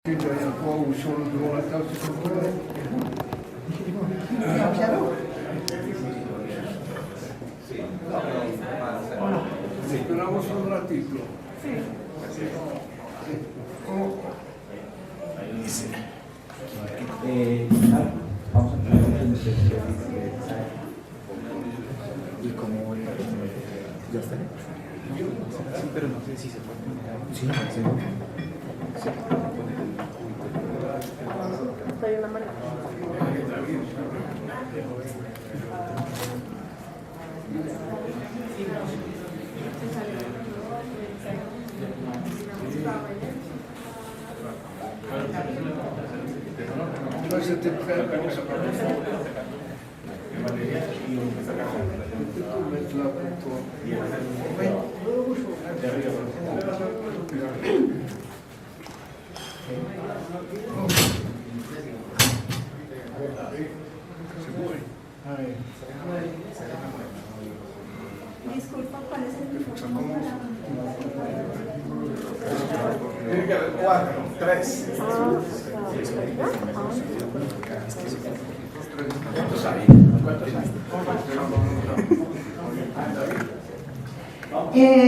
La dernière fois ou sur le devant la table, c'est comme ça. Esperamos un ratito. Vamos a empezar y como ya está. Sí, pero no sé si se puede poner. Sí, sí. Hay una manera. Entonces, c'était prêt à commencer. Mettre là pour toi. Disculpa, ¿cuál es el micrófono? 4, 3. ¿Cuántos hay?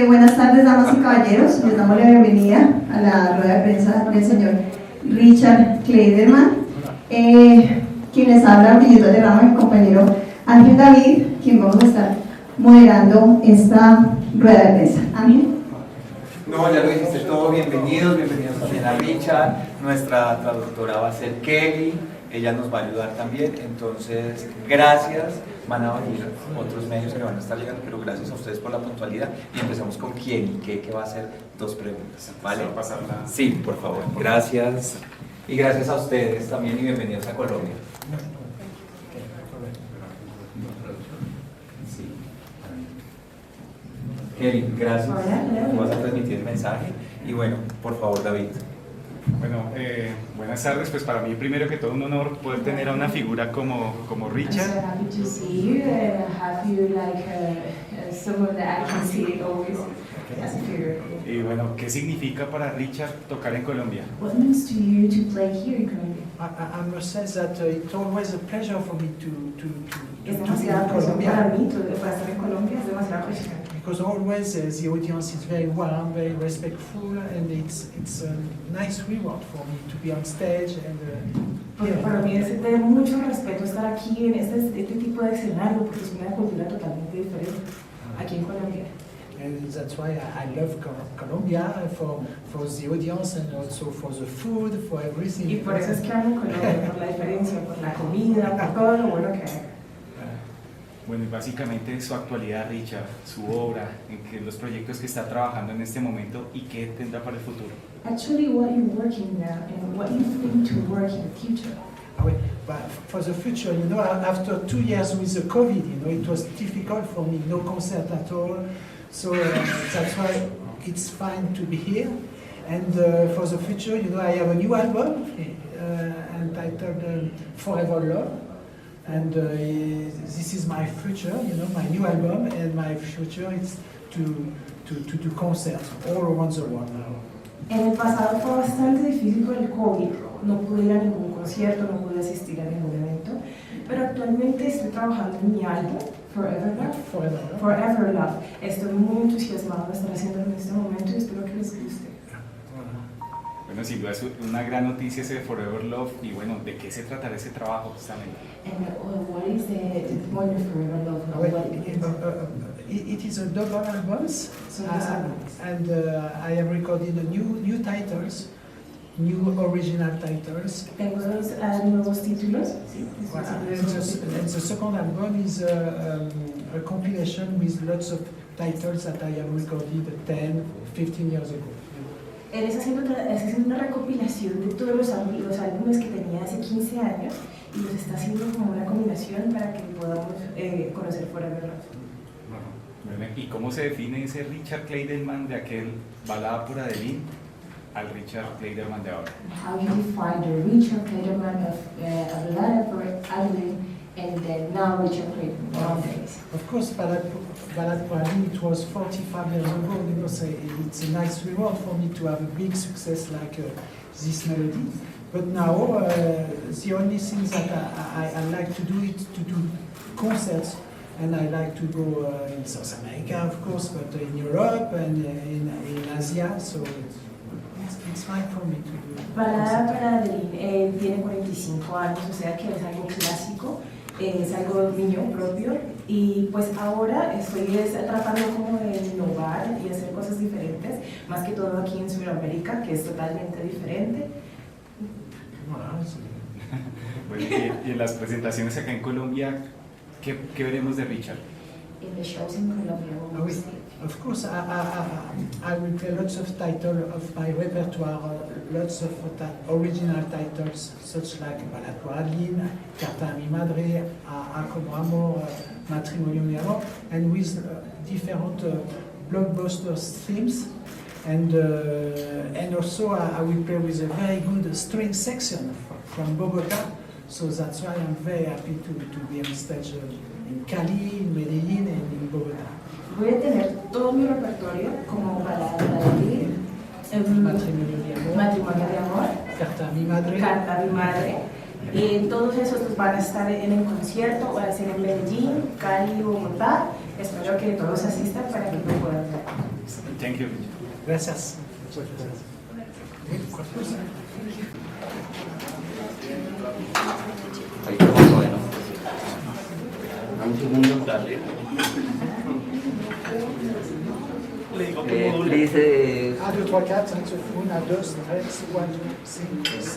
Buenas tardes, damas y caballeros. Les damos la bienvenida a la rueda de prensa del señor Richard Clayderman. Quien les habla, Brillito de Rama, mi compañero Ángel David, quien vamos a estar moderando esta rueda de prensa. Ángel. No, ya lo dijiste todo, bienvenidos también a Richard, nuestra traductora va a ser Kelly, ella nos va a ayudar también, entonces gracias, van a venir otros medios que van a estar llegando, pero gracias a ustedes por la puntualidad y empezamos con Kelly, que va a hacer 2 preguntas, ¿vale? Sí, por favor, gracias y gracias a ustedes también y bienvenidos a Colombia. Kelly, gracias. Vas a transmitir el mensaje. Y bueno, por favor, David. Bueno, buenas tardes. Pues para mí, primero que todo, un honor poder tener a una figura como Richard. I'm so happy to see you and have you like someone that I can see always as a figure. Y bueno, ¿qué significa para Richard tocar en Colombia? What means to you to play here in Colombia? I must say that it's always a pleasure for me to Es be demasiada in presión para Colombia, mí, para estar en Colombia es demasiada presión. because always the audience is very warm, very respectful, and it's a nice reward for me to be on stage and Porque para mí es de mucho respeto estar aquí en este tipo de escenario porque es una cultura totalmente diferente aquí en Colombia. and that's why I love Colombia for the audience and also for the food, for everything. Y por eso es que amo Colombia, por la diferencia, por la comida, por todo lo bueno que hay. Bueno, y básicamente su actualidad, Richard, su obra, los proyectos que está trabajando en este momento y qué tendrá para el futuro. Actually, what you're working now and what you think to work in the future. But for the future, after 2 years with the COVID, it was difficult for me, no concert at all. So that's why it's fine to be here. And for the future, I have a new album entitled Forever Love. And this is my future, my new album, and my future is to do concerts all around the world now. En el pasado fue bastante difícil por el COVID, no pude ir a ningún concierto, no pude asistir a ningún evento, pero actualmente estoy trabajando en mi álbum, Forever Love. Forever Love. Estoy muy entusiasmado de estar haciéndolo en este momento y espero que les guste. Bueno, sin duda es una gran noticia ese Forever Love y bueno, ¿de qué se tratará ese trabajo justamente? And what is the point of Forever Love? It is a double album, Son dos álbumes. and I have recorded new titles, new original titles. Tengo dos nuevos títulos. And the second album is a compilation with lots of titles that I have recorded 10, 15 years ago. Él está haciendo una recopilación de todos los álbumes que tenía hace 15 años y los está haciendo como una combinación para que podamos conocer Forever Love. Bueno, ¿y cómo se define ese Richard Clayderman de aquel balada por Adeline al Richard Clayderman de ahora? How you define the Richard Clayderman of Balada for Adeline and then now Richard Clayderman nowadays? Of course, Balad for Adeline, it was 45 years ago. It's a nice reward for me to have a big success like this melody. But now, the only thing that I like to do is to do concerts, and I like to go in South America, of course, but in Europe and in Asia, so it's fine for me to do Balada concerts. para Adeline, él tiene 45 años, o sea que es algo clásico, es algo mío propio, y pues ahora estoy tratando como de innovar y hacer cosas diferentes, más que todo aquí en Sudamérica, que es totalmente diferente. Bueno, y en las presentaciones acá en Colombia, ¿qué veremos de Richard? In the shows in Colombia, what will we see? Of course, I will play lots of titles of my repertoire, lots of original titles, such like Balada por Adeline, Carta a mi madre, A como amor, Matrimonio mi amor, and with different blockbuster themes. And also I will play with a very good string section from Bogota, so that's why I'm very happy to be on stage in Cali, in Medellín, and in Bogota. Voy a tener todo mi repertorio como Balada para Adeline, Matrimonio de amor, Matrimonio de amor, Carta a mi madre, Carta a mi madre, y todos esos pues, van a estar en el concierto, van a ser en Medellín, Cali, Bogotá. Espero que todos asistan para que lo puedan ver. Thank you, Richard. Gracias. Ahí estamos, bueno. Dame un segundo. Dale. Please, 1, 2, 3, 4, 5, 1, 2, 3, 4, 5, 6,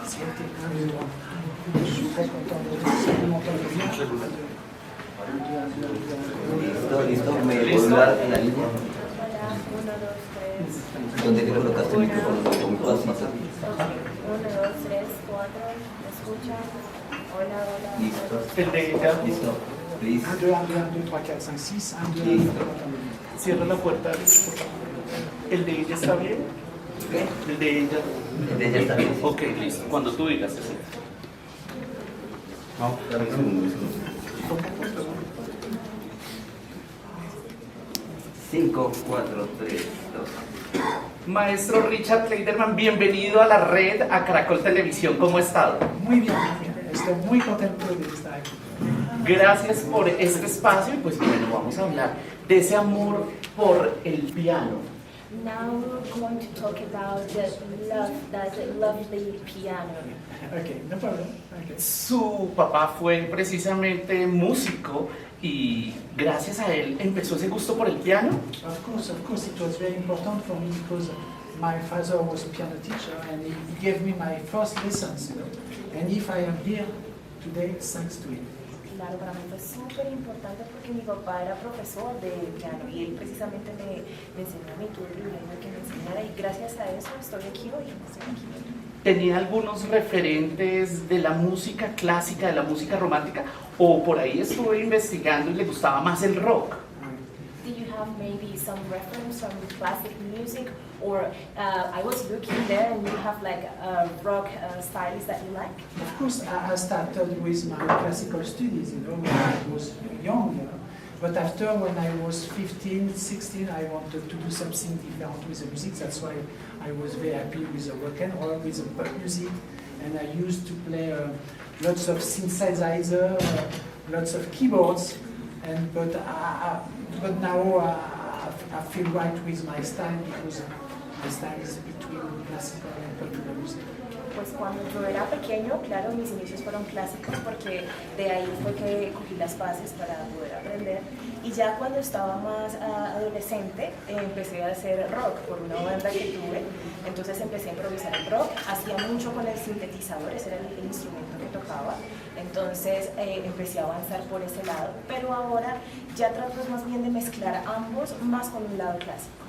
7, 1, 2. Je suis très content de vous m'entendez bien. listo, me vuelvo a dar la línea. Hola, 1, 2, 3. ¿Dónde te colocaste el micrófono? Con mi pasito. 1, 2, 3, 4. ¿Me escuchan? Hola, hola. Listo. El de ella. Listo. Please. 1, 2, 1, 2, 3, 4, 5, 6, 1, 2, 1, 2, 3. Cierra la puerta. ¿El de ella está bien? ¿Qué? El de ella. El de ella está bien. Ok, listo. Cuando tú digas eso. No, dame un segundo. 5, 4, 3, 2. Maestro Richard Clayderman, bienvenido a la red, a Caracol Televisión. ¿Cómo ha estado? Muy bien, estoy muy contento de estar aquí. Gracias por este espacio y pues bueno, vamos a hablar de ese amor por el piano. Now we're going to talk about the love, that lovely piano. Okay, no problem. Okay. Su papá fue precisamente músico y gracias a él empezó ese gusto por el piano. Of course, it was very important for me because my father was a piano teacher and he gave me my first lessons, you know. And if I am here today, it's thanks to him. Claro, para mí fue súper importante porque mi papá era profesor de piano y él precisamente me enseñó a mí, tuve el privilegio que me enseñara y gracias a eso estoy aquí hoy, estoy aquí hoy. ¿Tenía algunos referentes de la música clásica, de la música romántica? ¿O por ahí estuve investigando y le gustaba más el rock? Do you have maybe some reference from classic music or I was looking there and you have like rock styles that you like? Of course, I started with my classical studies, you know, when I was young, you know. But after, when I was 15, 16, I wanted to do something different with the music. That's why I was very happy with the rock and roll, with the pop music. And I used to play lots of synthesizer, lots of keyboards. But now I feel right with my style because my style is between classical and popular music. Pues cuando yo era pequeño, claro, mis inicios fueron clásicos porque de ahí fue que cogí las bases para poder aprender. Y ya cuando estaba más adolescente, empecé a hacer rock por una banda que tuve. Entonces empecé a improvisar el rock, hacía mucho con el sintetizador, ese era el instrumento que tocaba. Entonces empecé a avanzar por ese lado, pero ahora ya trato más bien de mezclar ambos, más con un lado clásico.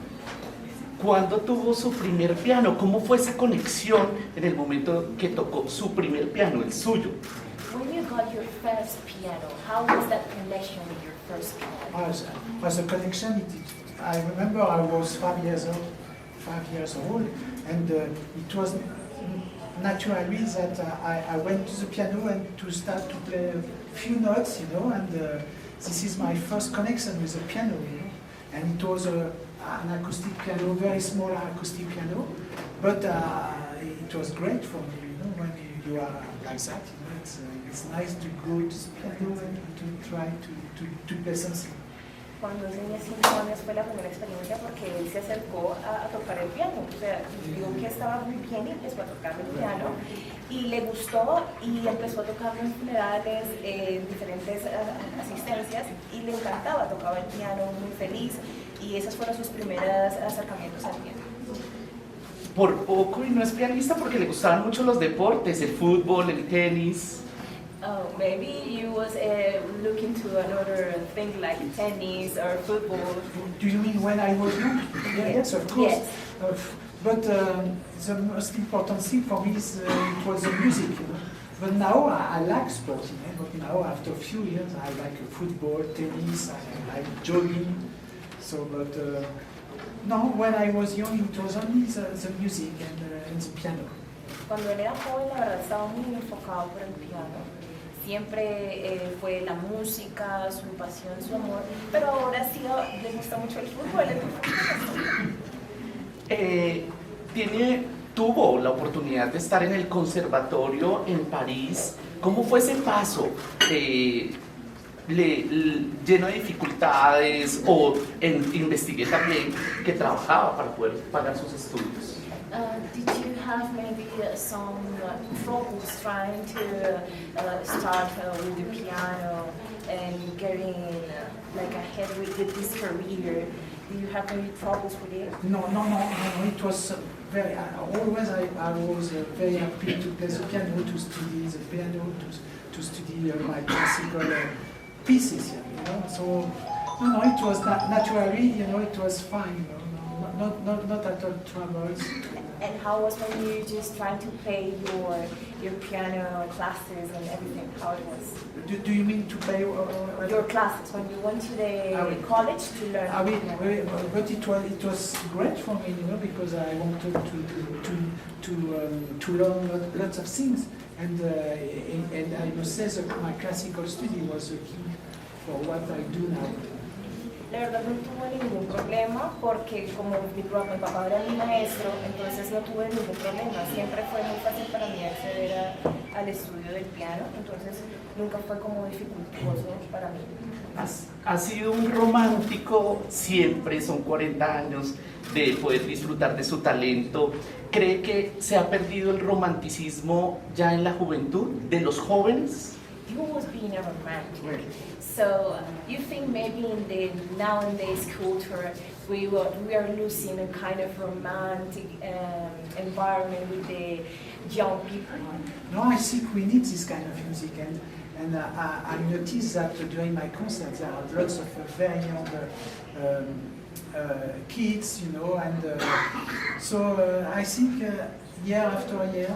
¿Cuándo tuvo su primer piano? ¿Cómo fue esa conexión en el momento que tocó su primer piano, el suyo? When you got your first piano, how was that connection with your first piano? As a connection, I remember I was 5 years old, and it was naturally that I went to the piano and to start to play a few notes, you know, and this is my first connection with the piano, you know, and it was an acoustic piano, very small acoustic piano, but it was great for me, you know, when you are like that, you know, it's nice to go to piano and to try to play something. Cuando tenía 5 años fue la primera experiencia porque él se acercó a tocar el piano, o sea, vio que estaba muy bien y empezó a tocar el piano y le gustó y empezó a tocarlo en funerales, en diferentes asistencias y le encantaba, tocaba el piano muy feliz y esos fueron sus primeros acercamientos al piano. Por poco y no es pianista porque le gustaban mucho los deportes, el fútbol, el tenis. Oh, maybe you was looking to another thing like tennis or football. Do you mean when I was young? Yes, of course. Yes. But the most important thing for me is it was the music, you know. But now I like sports, you know. But now after a few years I like football, tennis, I like jogging. So, but no, when I was young it was only the music and the piano. Cuando él era joven, la verdad estaba muy enfocado por el piano. Siempre fue la música, su pasión, su amor, pero ahora sí le gusta mucho el fútbol. Tuvo la oportunidad de estar en el conservatorio en París. ¿Cómo fue ese paso? Lleno de dificultades o investigué también que trabajaba para poder pagar sus estudios. Did you have maybe some troubles trying to start with the piano and getting like ahead with this career? Do you have any troubles with it? No. It was very. Always I was very happy to play the piano, to study the piano, to study my classical pieces. You know, so no, it was naturally. You know, it was fine. You know, not at all troubles. And how was when you just trying to play your piano classes and everything? How it was? Do you mean to play your classes when you went to the college to learn? But it was great for me, you know, because I wanted to learn lots of things, and I must say that my classical study was the key for what I do now. La verdad no tuve ningún problema porque como mi papá era mi maestro, entonces no tuve ningún problema. Siempre fue muy fácil para mí acceder al estudio del piano, entonces nunca fue como dificultoso para mí. Ha sido un romántico siempre, son 40 años de poder disfrutar de su talento. ¿Cree que se ha perdido el romanticismo ya en la juventud de los jóvenes? You was being a romantic. So you think maybe in the nowadays culture we are losing a kind of romantic environment with the young people? No, I think we need this kind of music, and I noticed that during my concerts there are lots of very young kids, you know, and so I think year after year,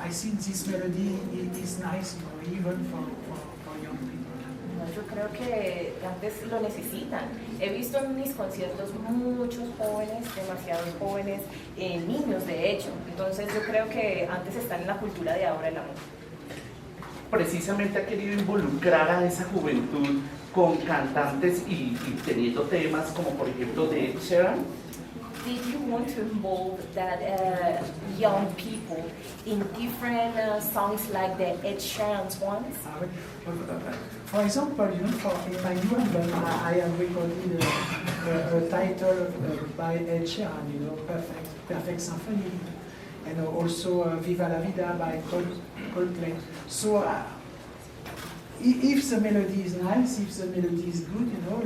I think this melody is nice, you know, even for young people. Yo creo que antes lo necesitan. He visto en mis conciertos muchos jóvenes, demasiados jóvenes, niños de hecho. Entonces yo creo que antes están en la cultura de ahora el amor. Precisamente ha querido involucrar a esa juventud con cantantes y teniendo temas como por ejemplo de Edición. Did you want to involve that young people in different songs like the Ed Sheeran's ones? For example, you know, in my new album, I have recorded a title by Ed Sheeran, you know, Perfect Symphony, and also Viva la Vida by Coldplay. So if the melody is nice, if the melody is good, you know,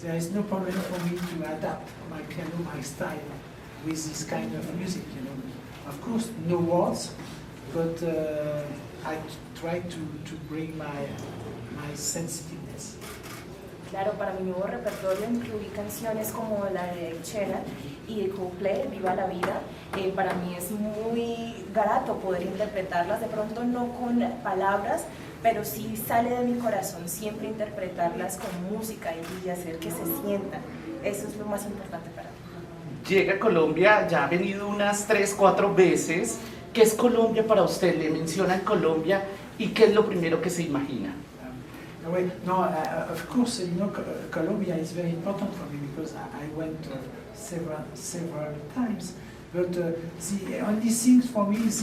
there is no problem for me to adapt my piano, my style, with this kind of music, you know. Of course, no words, but I try to bring my sensitiveness. Claro, para mi nuevo repertorio incluí canciones como la de Ed Sheeran y de Coldplay, Viva la Vida. Para mí es muy grato poder interpretarlas, de pronto no con palabras, pero sí sale de mi corazón siempre interpretarlas con música y hacer que se sientan. Eso es lo más importante para mí. Llega a Colombia, ya ha venido unas 3, 4 veces. ¿Qué es Colombia para usted? Le mencionan Colombia y ¿qué es lo primero que se imagina? Of course, you know, Colombia is very important for me because I went several times, But the only thing for me is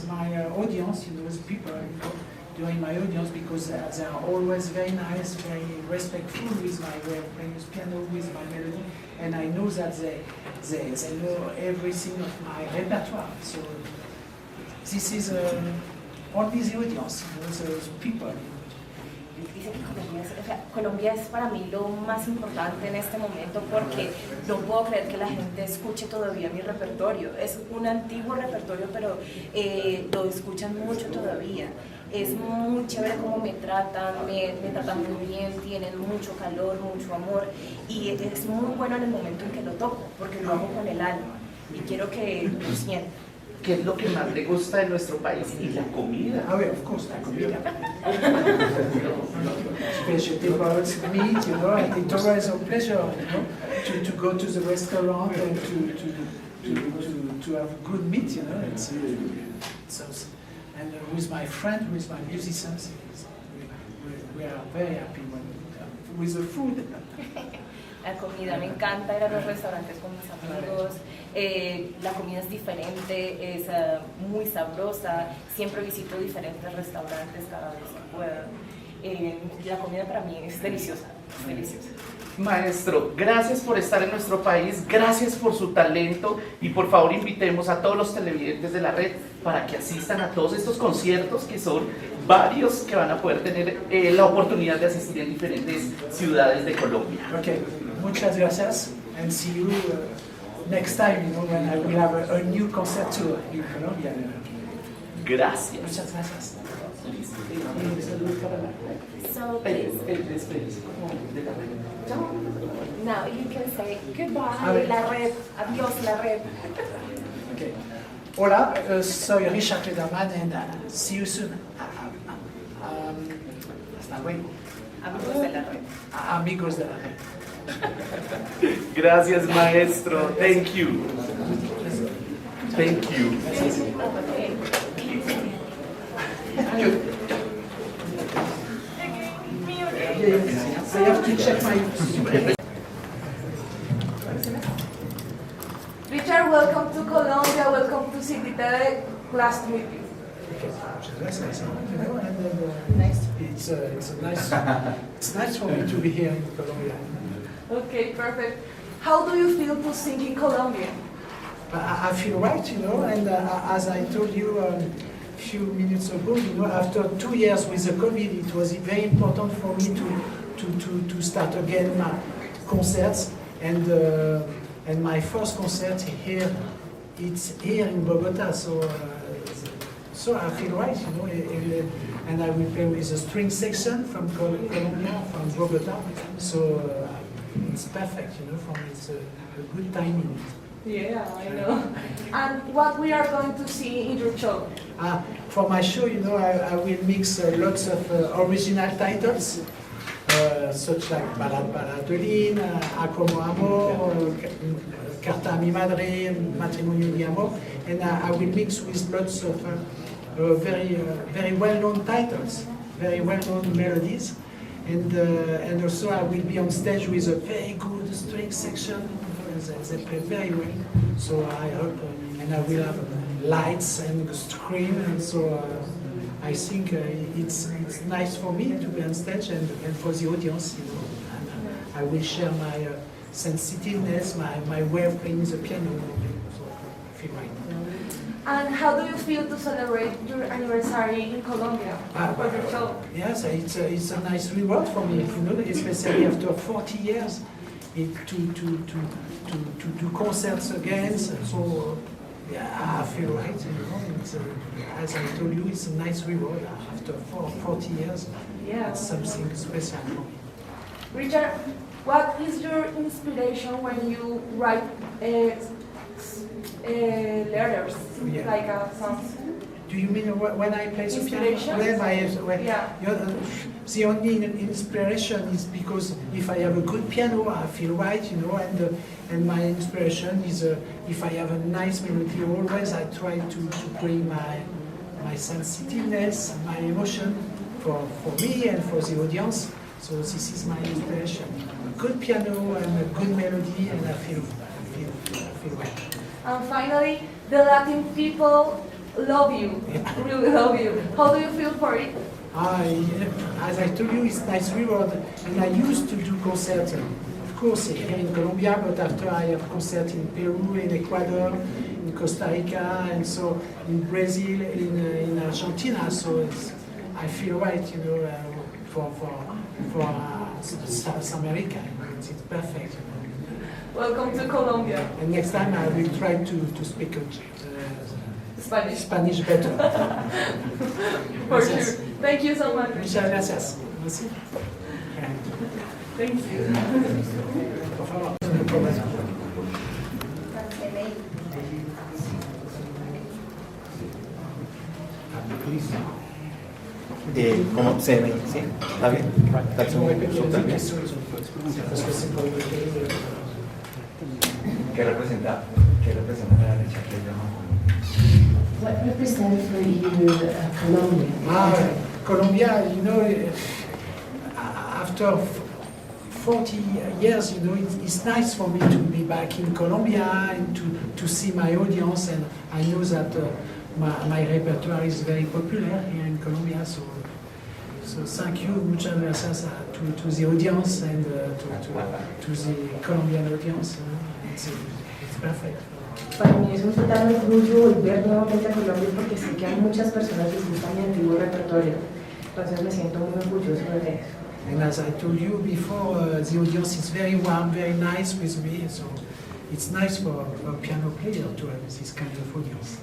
my audience, you know, the people, you know, during my audience, because they are always very nice, very respectful with my way of playing the piano, with my melody, and I know that they know everything of my repertoire. So this is only the audience, you know, the people. Dice que Colombia es para mí lo más importante en este momento porque no puedo creer que la gente escuche todavía mi repertorio. Es un antiguo repertorio, pero lo escuchan mucho todavía. Es muy chévere cómo me tratan muy bien, tienen mucho calor, mucho amor y es muy bueno en el momento en que lo toco porque lo hago con el alma y quiero que lo sientan. ¿Qué es lo que más le gusta de nuestro país? Y la comida. Ah oui, of course, la comida. Vegetable meat, you know, and it's always a pleasure, you know, to go to the restaurant and to have good meat, you know. And with my friends, with my musicians, we are very happy with the food. La comida, me encanta ir a los restaurantes con mis amigos, la comida es diferente, es muy sabrosa, siempre visito diferentes restaurantes cada vez que puedo. La comida para mí es deliciosa, deliciosa. Maestro, gracias por estar en nuestro país, gracias por su talento y por favor invitemos a todos los televidentes de la red para que asistan a todos estos conciertos que son varios que van a poder tener la oportunidad de asistir en diferentes ciudades de Colombia. Okay, muchas gracias and see you next time, you know, when I will have a new concert tour in Colombia. Gracias. Muchas gracias. So please, now you can say goodbye, la red, adiós la red. Okay. Hola, soy Richard Clayderman and see you soon. Hasta luego. Amigos de la red. Amigos de la red. Gracias, maestro. Thank you. Thank you. I have to check my... Richard, welcome to Colombia, welcome to CDTV, class to meet you. It's nice for me to be here in Colombia. Okay, perfect. How do you feel to sing in Colombia? I feel right, you know, and as I told you a few minutes ago, you know, after 2 years with the COVID, it was very important for me to start again my concerts, and my first concert here, it's here in Bogota, so I feel right, you know, and I will play with a string section from Colombia, from Bogota, so it's perfect, you know, for me, it's a good timing. Yeah, I know. And what we are going to see in your show? For my show, you know, I will mix lots of original titles, such like Balad Baladolin, A Como Amor, Carta a mi Madre, Matrimonio di Amor, and I will mix with lots of very well-known titles, very well-known melodies, and also I will be on stage with a very good string section. They play very well, so I hope, and I will have lights and screen, and so I think it's nice for me to be on stage and for the audience, you know, and I will share my sensitiveness, my way of playing the piano, so I feel right. And how do you feel to celebrate your anniversary in Colombia for your show? Yes, it's a nice reward for me, you know, especially after 40 years. To do concerts again, so yeah, I feel right, you know, as I told you, it's a nice reward after 40 years. Yeah, it's something special for me. Richard, what is your inspiration when you write letters, like songs? Do you mean when I play the piano? The only inspiration is because if I have a good piano, I feel right, you know, and my inspiration is if I have a nice melody, always I try to bring my sensitiveness, my emotion for me and for the audience. So this is my inspiration. A good piano and a good melody, and I feel right. And finally, the Latin people love you, really love you. How do you feel for it? As I told you, it's nice reward, and I used to do concerts, of course, here in Colombia, but after I have concerts in Peru, in Ecuador, in Costa Rica, and so in Brazil, in Argentina, so I feel right, you know, for South America, it's perfect. Welcome to Colombia. And next time I will try to speak Spanish better. For sure. Thank you so much. Muchas gracias. Merci. Thank you. Por favor. ¿Cómo se ve? ¿Sí? ¿Está bien? ¿Qué representa la derecha Clayderman? What represents for you Colombia? Colombia, you know, after 40 years, you know, it's nice for me to be back in Colombia and to see my audience, and I know that my repertoire is very popular here in Colombia, so thank you, muchas gracias to the audience and to the Colombian audience. It's perfect. Para mí es un total orgullo volver nuevamente a Colombia porque sé que a muchas personas les gusta mi antiguo repertorio. Entonces me siento muy orgulloso de eso. And as I told you before, the audience is very warm, very nice with me, so it's nice for a piano player to have this kind of audience.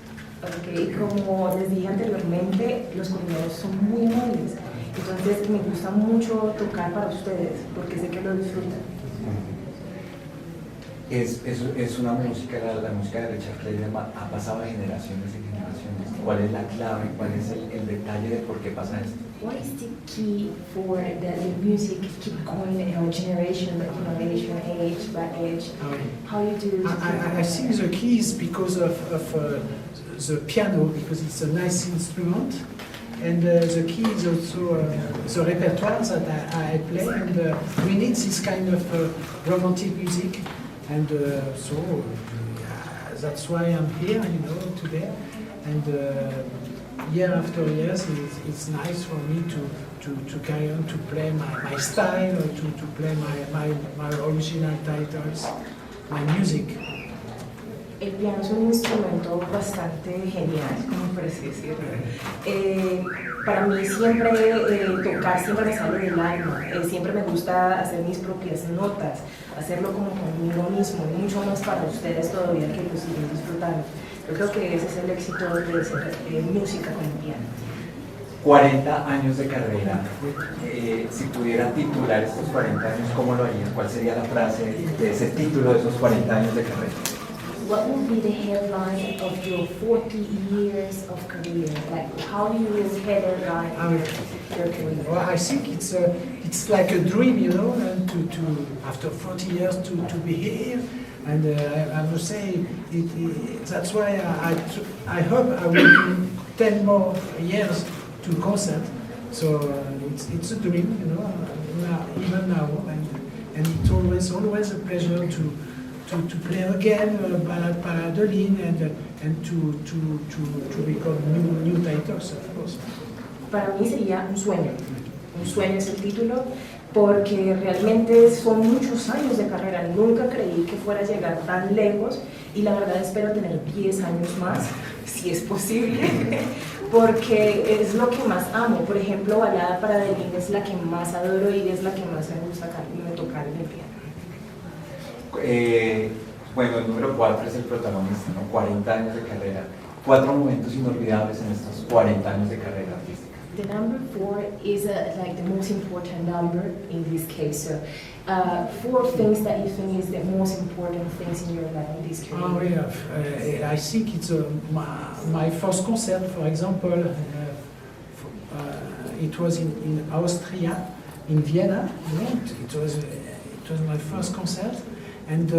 Okay, como les dije anteriormente, los colombianos son muy amables. Entonces me gusta mucho tocar para ustedes porque sé que lo disfrutan. Es una música, la música de Richard Clayderman ha pasado de generaciones y generaciones. ¿Cuál es la clave, cuál es el detalle de por qué pasa esto? What is the key for the music keep going generation by generation, age by age? How you do? I think the key is because of the piano, because it's a nice instrument. And the key is also the repertoire that I play, and we need this kind of romantic music. And so that's why I'm here, you know, today. And year after year, it's nice for me to carry on to play my style, or to play my original titles, my music. El piano es un instrumento bastante genial, como por así decirlo. Para mí siempre tocar siempre me sale del alma, siempre me gusta hacer mis propias notas, hacerlo como conmigo mismo, y mucho más para ustedes todavía que lo siguen disfrutando. Yo creo que ese es el éxito de hacer música con el piano. 40 años de carrera, si pudiera titular estos 40 años, ¿cómo lo haría? ¿Cuál sería la frase de ese título de esos 40 años de carrera? What would be the headline of your 40 years of career? Like, how do you headline your career? Well, I think it's like a dream, you know, and to after 40 years to be here, and I must say that's why I hope I will do 10 more years to concert. So it's a dream, you know, even now, and it's always a pleasure to play again Ballad Paradolin and to record new titles, of course. Para mí sería un sueño es el título, porque realmente son muchos años de carrera, nunca creí que fuera a llegar tan lejos y la verdad espero tener 10 años más, si es posible, porque es lo que más amo. Por ejemplo, Balada Paradolin es la que más adoro y es la que más me gusta tocar en el piano. Bueno, el número 4 es el protagonista, ¿no? 40 años de carrera. 4 momentos inolvidables en estos 40 años de carrera artística. The number 4 is like the most important number in this case. So, 4 things that you think is the most important things in your life in this career. Oh, yeah. I think it's my first concert, for example. It was in Austria, in Vienna. You know, it was my first concert. And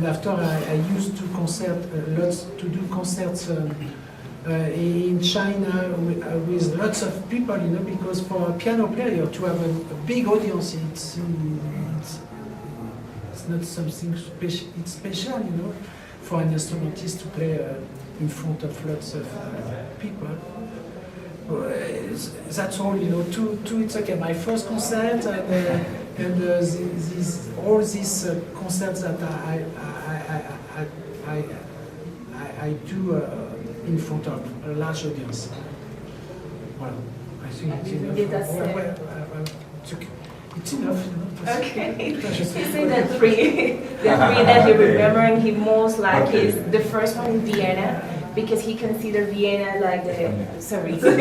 after I used to do concerts in China with lots of people, you know, because for a piano player to have a big audience, it's not something special, it's special, you know. for an instrumentist to play in front of lots of people. That's all, you know. It's okay. My first concert and all these concerts that I do in front of a large audience. Well, I think it's enough. It's enough. Okay. You say the three that you remember, and he most like is the first one in Vienna, because he considered Vienna like the, sorry, la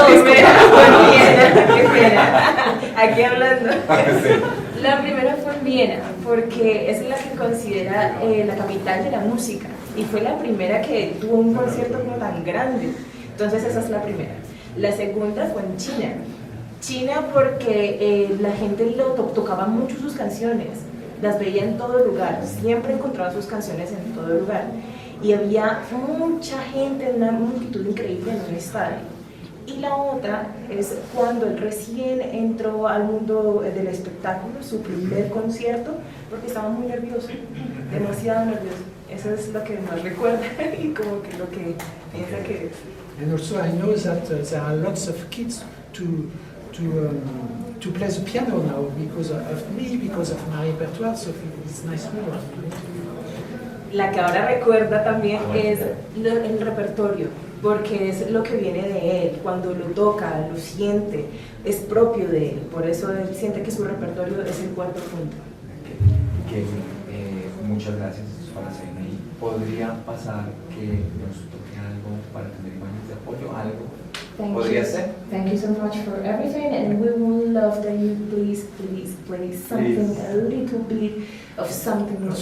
primera fue en Viena, aquí hablando. La primera fue en Viena, porque es la que considera la capital de la música, y fue la primera que tuvo un concierto como tan grande. Entonces esa es la primera. La segunda fue en China. China porque la gente tocaba mucho sus canciones, las veía en todo lugar, siempre encontraba sus canciones en todo lugar. Y había mucha gente, una multitud increíble en un estadio. Y la otra es cuando él recién entró al mundo del espectáculo, su primer concierto, porque estaba muy nervioso, demasiado nervioso. Eso es lo que más recuerda y como que lo que piensa que es. And also I know that there are lots of kids to play the piano now because of me, because of my repertoire, so it's nice to know. La que ahora recuerda también es el repertorio, porque es lo que viene de él, cuando lo toca, lo siente, es propio de él, por eso él siente que su repertorio es el cuarto punto. Muchas gracias por la cena. ¿Y podría pasar que nos toque algo para tener imágenes de apoyo? ¿Algo? ¿Podría ser? Thank you so much for everything, and we would love that you please play something, a little bit of something. Por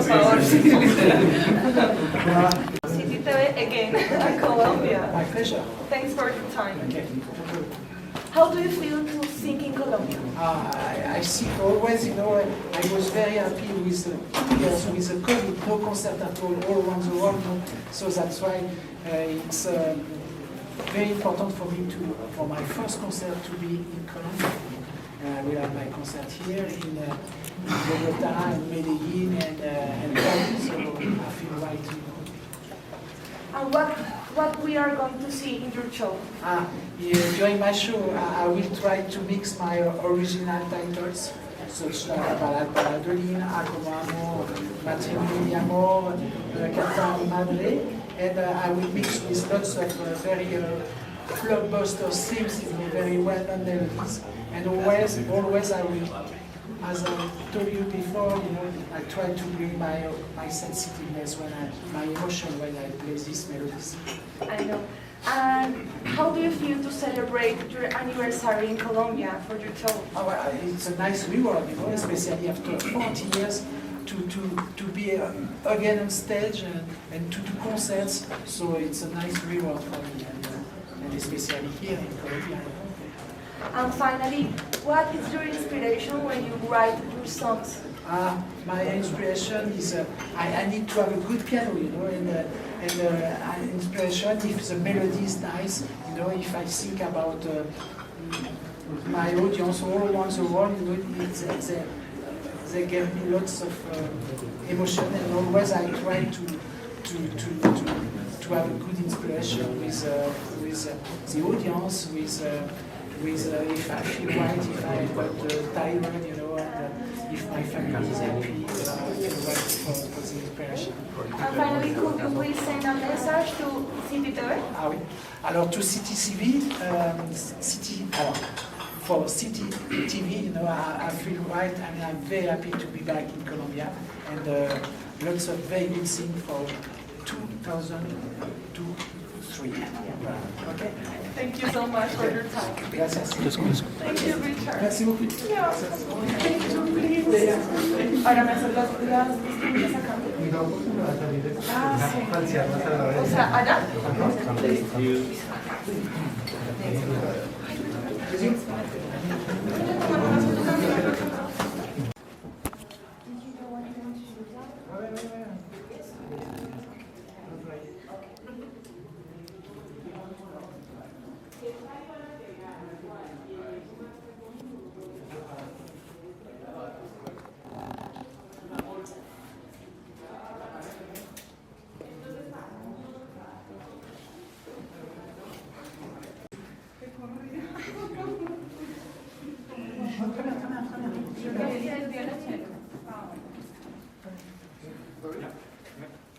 favor. CTV again, Colombia. My pleasure. Thanks for your time. How do you feel to sing in Colombia? I see always, you know, I was very happy with the COVID, no concert at all around the world, no? So that's why it's very important for me for my first concert to be in Colombia. I will have my concert here in Bogota and Medellin and Paris, so I feel right. And what we are going to see in your show? During my show, I will try to mix my original titles, such as Baladolin, Acomamo, Matrimonio de Amor, Cantar Madre, and I will mix with lots of very blockbuster themes, you know, very well-known melodies. And always I will, as I told you before, you know, I try to bring my sensitiveness my emotion when I play these melodies. I know. And how do you feel to celebrate your anniversary in Colombia for your show? Oh, well, it's a nice reward, you know, especially after 40 years to be again on stage and to do concerts. So it's a nice reward for me, and especially here in Colombia. And finally, what is your inspiration when you write your songs? My inspiration is I need to have a good piano, you know, and inspiration if the melody is nice, you know, if I think about my audience all around the world, you know, they give me lots of emotion, and always I try to have a good inspiration with the audience, with if I feel right, if I got tired, you know, and if my family is happy, I feel right for the inspiration. And finally, could you please send a message to CTV? Oui. Alors to CTV, for CTV, you know, I feel right, and I'm very happy to be back in Colombia, and lots of very good things for 2023. Okay. Thank you so much for your time. Gracias. Thank you, Richard. Merci beaucoup. Yeah. Ahora me hacen las preguntas acá. Ah, sí. O sea, allá.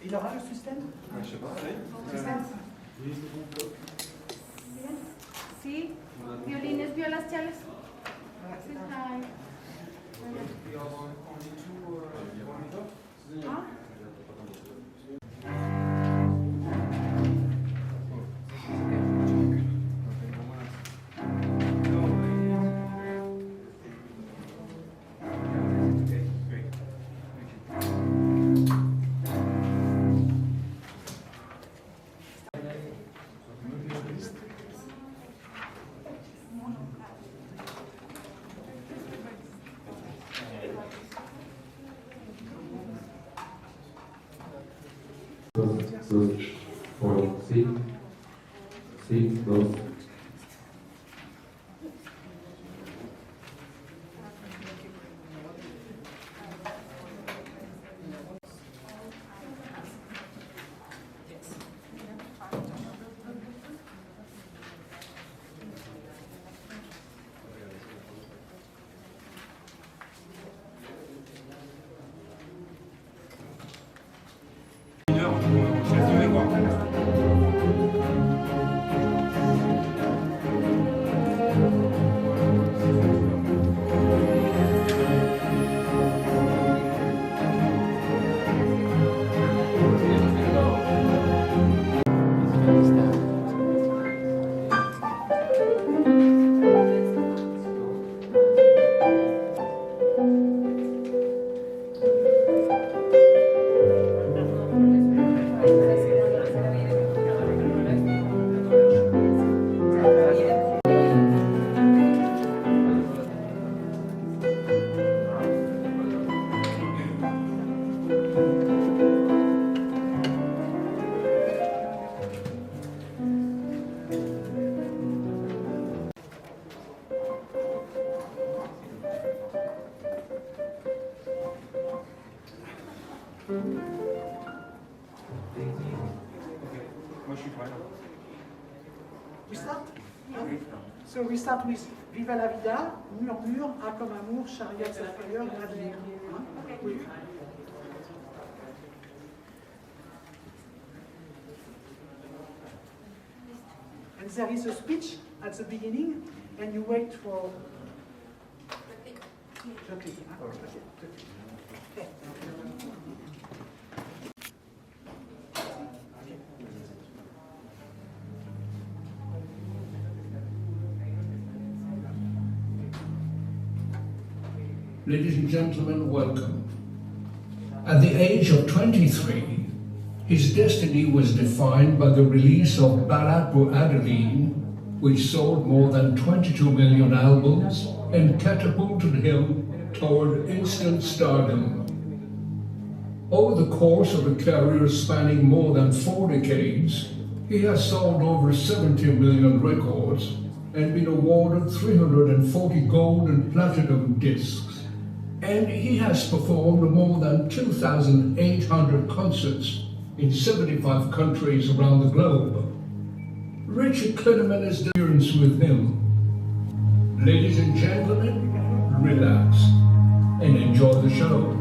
Il aura le système? Sí, violines, violas, chelos. Sí, hi. ¿Ah? Sí, sí, dos. We start? Okay. So we start with Viva la vida, murmure, A comme amour, chariot of fire, l'avenir. Oui. And there is a speech at the beginning, and you wait for... Je clique. Okay. Ladies and gentlemen, welcome. At the age of 23, his destiny was defined by the release of Ballad pour Adeline, which sold more than 22 million albums and catapulted him toward instant stardom. Over the course of a career spanning more than 4 decades, he has sold over 70 million records and been awarded 340 gold and platinum discs. And he has performed more than 2,800 concerts in 75 countries around the globe. Richard Clayderman is the appearance with him. Ladies and gentlemen, relax and enjoy the show.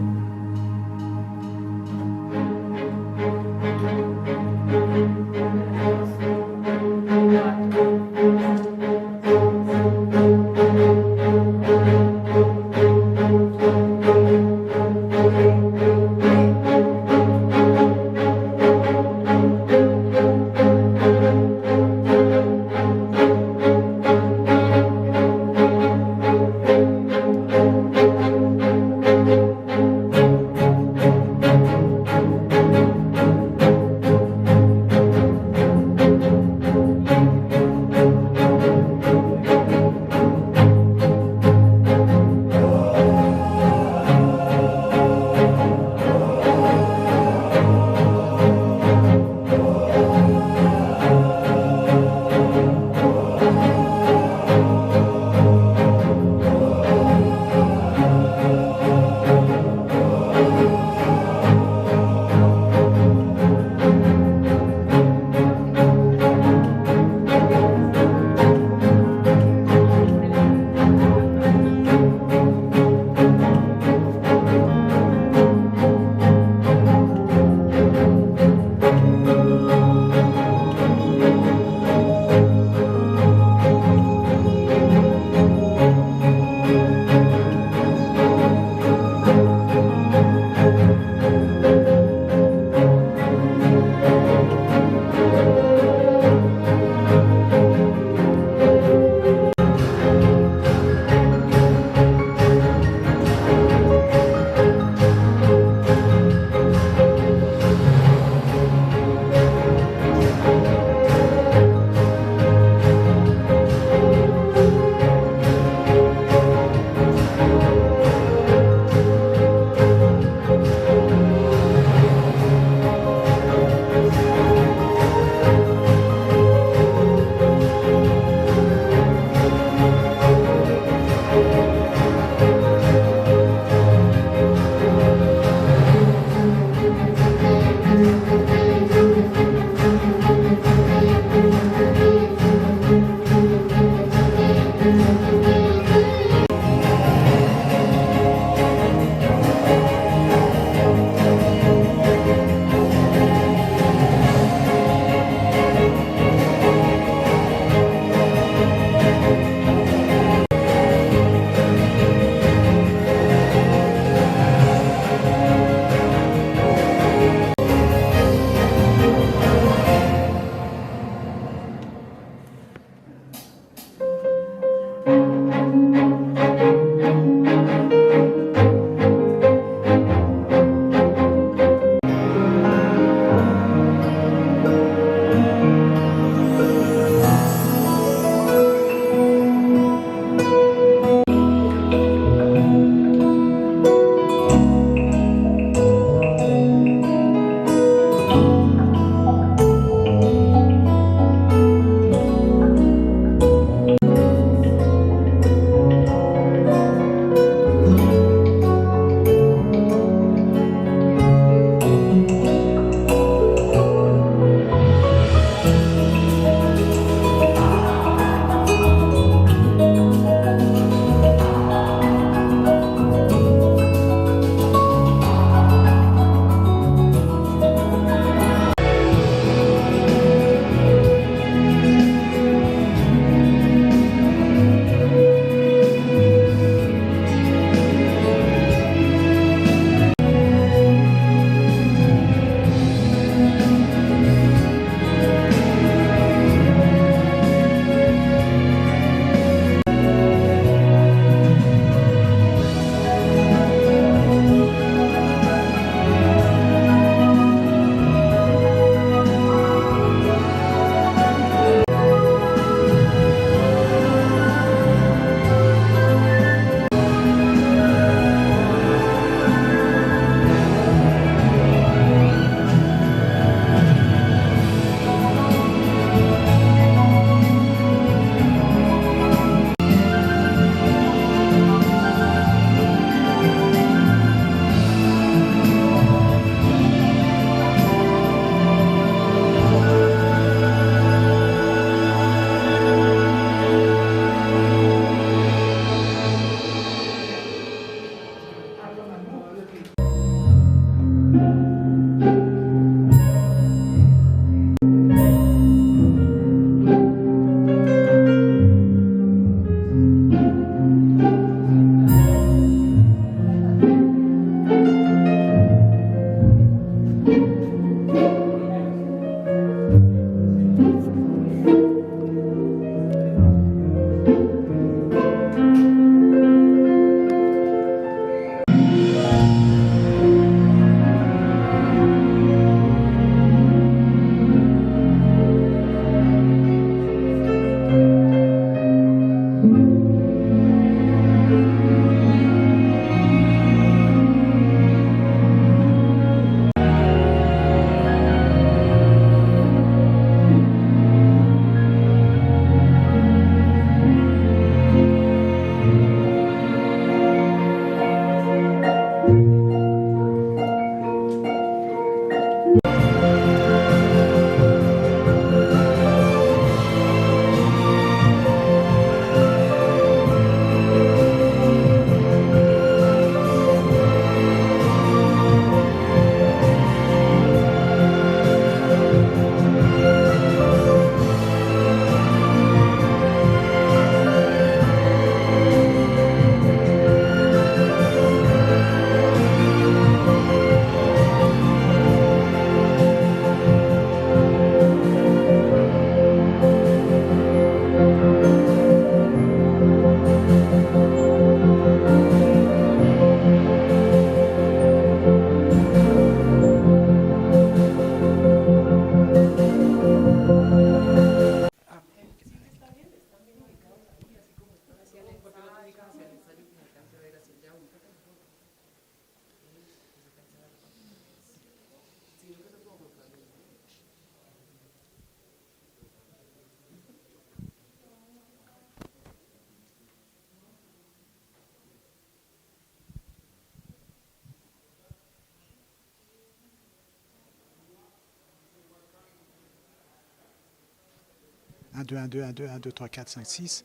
1, 2, 1, 2, 1, 2, 1, 2, 3, 4, 5, 6.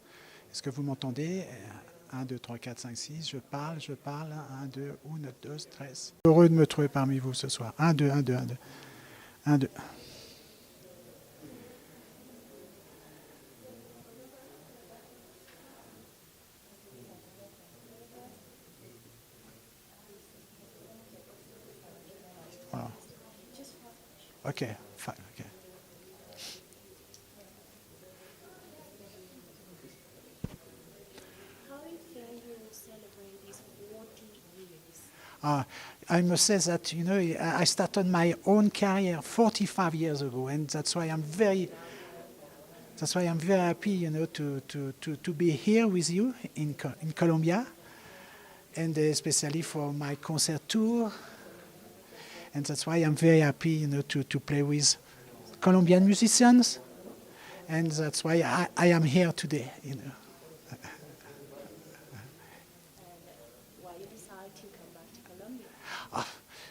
Est-ce que vous m'entendez? 1, 2, 3, 4, 5, 6. Je parle. 1, 2, 1, 2, 13. Heureux de me trouver parmi vous ce soir. 1, 2, 1, 2, 1, 2. 1, 2. Voilà. Ok, fine, ok. I must say that, you know, I started my own career 45 years ago, and that's why I'm very happy, you know, to be here with you in Colombia, and especially for my concert tour. And that's why I'm very happy, you know, to play with Colombian musicians, and that's why I am here today, you know.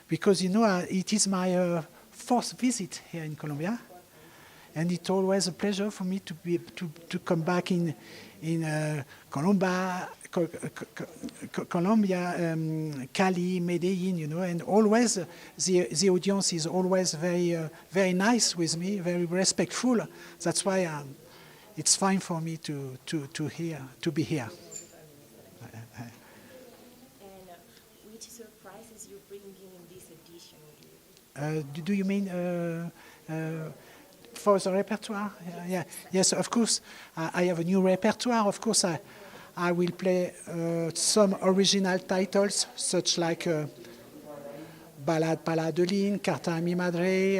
Because, you know, it is my fourth visit here in Colombia, and it's always a pleasure for me to come back in Colombia, Cali, Medellin, you know, and always the audience is always very nice with me, very respectful. That's why it's fine for me to be here. Do you mean for the repertoire? Yeah. Yes, of course. I have a new repertoire. Of course, I will play some original titles, such like Ballade Paladeline, Carta a mi Madre,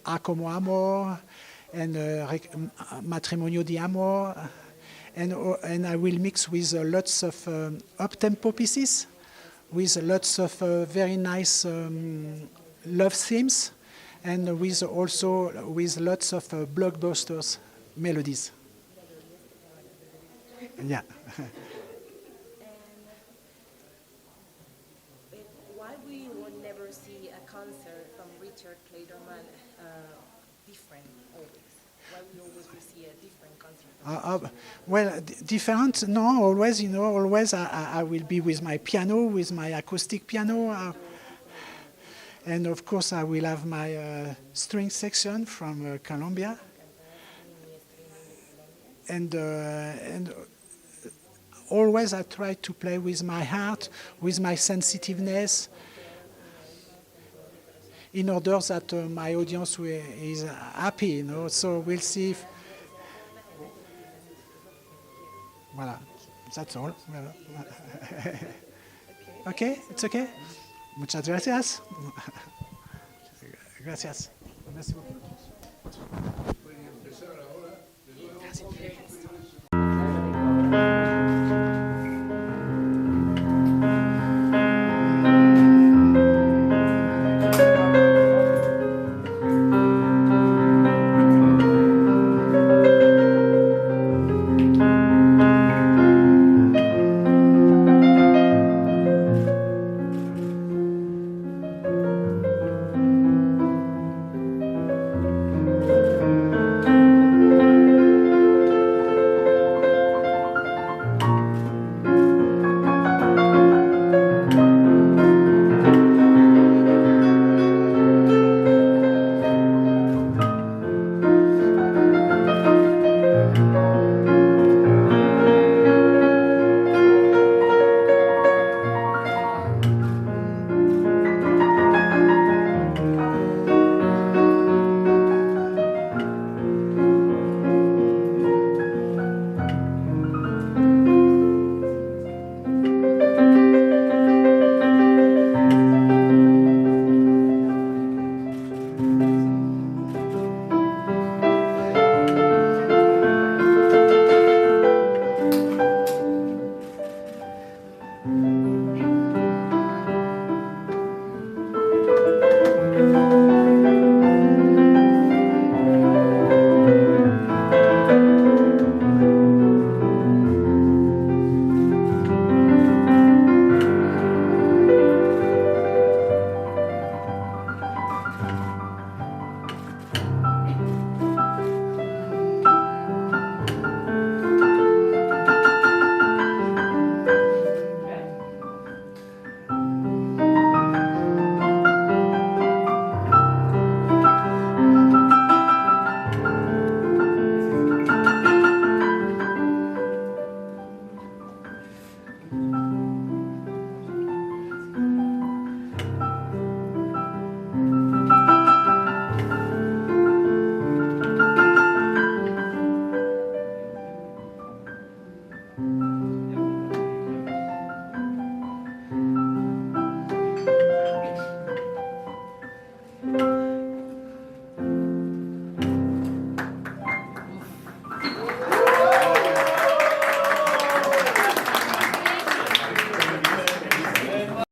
A como Amor, and Matrimonio di Amor. And I will mix with lots of up-tempo pieces, with lots of very nice love themes, and with lots of blockbusters melodies. Yeah. Why we will never see a concert from Richard Clayderman different always? Why we always will see a different concert? Well, different? No, always, you know, always I will be with my piano, with my acoustic piano. And of course, I will have my string section from Colombia. And always I try to play with my heart, with my sensitiveness, in order that my audience is happy, you know. So we'll see if... Voilà, that's all. Okay, it's okay? Muchas gracias. Gracias. Merci beaucoup. Pueden empezar ahora de nuevo.